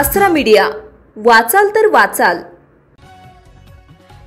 आसरा मीडिया, वाचाल तर वाचाल।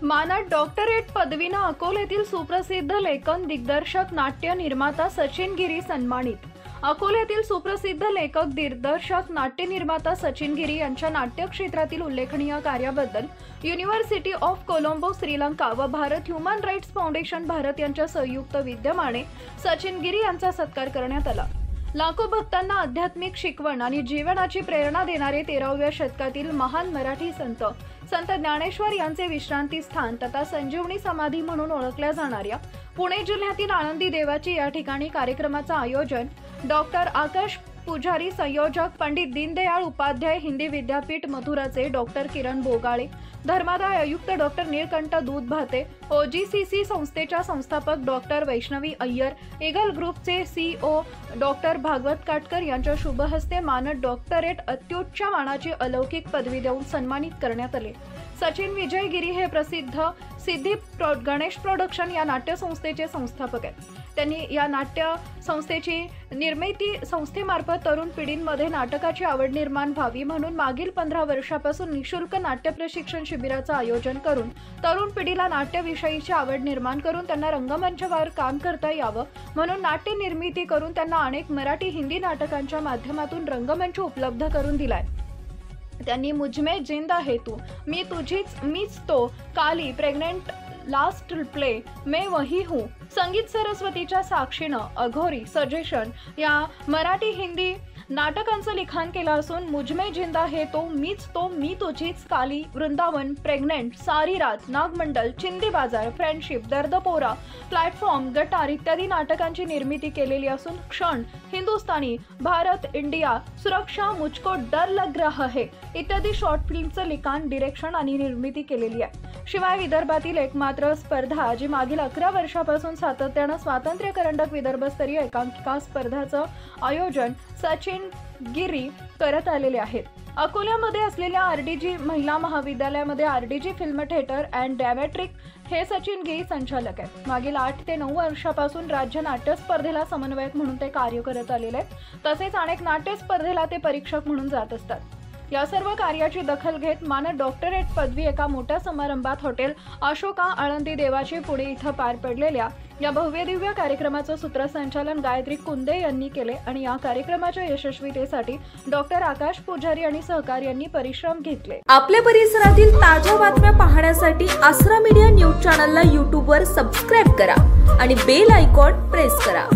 मानद डॉक्टरेट पदवीने अकोल्यातील सुप्रसिद्ध लेखन दिग्दर्शक नाट्य निर्माता सचिन गिरी सन्मानित। अकोल्यातील सुप्रसिद्ध लेखक दिग्दर्शक नाट्य निर्माता सचिन गिरी यांच्या नाट्य क्षेत्रातील उल्लेखनीय कार्याबद्दल युनिव्हर्सिटी ऑफ कोलंबो श्रीलंका व Bharat human rights foundation Bharat यांच्या संयुक्त विद्यमाने सचिन गिरी यांचा सत्कार करण्यात आला। लाखो भक्तांना आध्यात्मिक शिकवण आणि जीवनाची प्रेरणा देणारे 13व्या शतकातील महान मराठी संत ज्ञानेश्वर यांचे विश्रांती स्थान तथा संजीवनी समाधी म्हणून ओळखल्या जाणाऱ्या पुणे जिल्ह्यातील आळंदी देवाची या ठिकाणी कार्यक्रमाचे आयोजन डॉक्टर आकाश पुजारी, संयोजक पंडित दीनदयाळ उपाध्याय हिंदी विद्यापीठ मथुराचे डॉक्टर किरण बोगाळे, धर्मादाय आयुक्त डॉक्टर नीलकंठ दूधभाते, OGCC संस्थेच्या संस्थापक डॉक्टर वैष्णवी अय्यर, ईगल ग्रुपचे CEO डॉक्टर भागवत काटकर यांच्या शुभ हस्ते मानद डॉक्टरेट अत्युच्च मानाची अलौकिक पदवी देऊन सन्मानित करण्यात आले। सचिन विजय गिरी हे प्रसिद्ध सिद्धी गणेश प्रोडक्शन या नाट्य संस्थेचे संस्थापक आहेत। त्यांनी या नाट्य संस्थेची निर्मिती संस्थेमार्फत तरुण पिढींमध्ये नाटकाची आवड निर्माण व्हावी म्हणून मागील 15 वर्षापासून निशुल्क नाट्य प्रशिक्षण शिबिराचे आयोजन करून तरुण पिढीला नाट्यविषयीची आवड निर्माण करून त्यांना रंगमंचावर काम करता यावं म्हणून नाट्य निर्मिती करून त्यांना अनेक मराठी हिंदी नाटकांच्या माध्यमातून रंगमंच उपलब्ध करून दिलाय। त्यांनी मुझमे जिंदा है तू, मी तुझीच मीच तो, काली, प्रेग्नेंट, लास्ट प्ले, मैं वही हूँ, संगीत सरस्वतीच्या साक्षीनं, अघोरी, सजेशन या मराठी हिंदी नाटकांचं लिखाण केलं असून मुझमे जिंदा है तो, मीच तो, मी तुझीच, काली, वृंदावन, प्रेग्नेंट, सारी रात, नागमंडल, चिंदी बाजार, फ्रेंडशिप, दर्दपोरा, प्लॅटफॉर्म, गटार इत्यादी नाटकांची निर्मिती केलेली असून क्षण, हिंदुस्तानी, भारत, इंडिया, सुरक्षा, मुझको डर लग रहा है इत्यादी शॉर्ट फिल्मचं लिखाण, डिरेक्शन आणि निर्मिती केलेली आहे। शिवाय विदर्भातील एकमात्र स्पर्धा जी मागील 11 वर्षापासून सातत्याने स्वातंत्र्य करंडक विदर्भस्तरीय एकांकिका स्पर्धाचं आयोजन सचिन गिरी करत आलेले आहेत। अकोल्यामध्ये असलेल्या RDG महिला महाविद्यालयामध्ये RDG film theatre and dramatic हे सचिन गिरी संचालक आहेत। मागील 8 ते 9 वर्षापासून राज्य नाट्य स्पर्धेला समन्वयक म्हणून ते कार्य करत आलेले आहेत। तसेच अनेक नाट्य स्पर्धेला ते परीक्षक म्हणून जात असतात। या सर्व कार्याची दखल घेत मानद डॉक्टरेट पदवी एका मोठ्या समारंभात हॉटेल अशोका आळंदी देवाची पुणे इथं पार पडलेल्या या भव्य दिव्य कार्यक्रमाचं सूत्रसंचालन गायत्री कुंदे यांनी केले आणि या कार्यक्रमाच्या यशस्वीतेसाठी डॉक्टर आकाश पुजारी आणि सहकार्यांनी परिश्रम घेतले। आपल्या परिसरातील ताज्या बातम्या पाहण्यासाठी आसरा मीडिया न्यूज चॅनलला YouTube वर सबस्क्राइब करा आणि बेल आयकॉन प्रेस करा।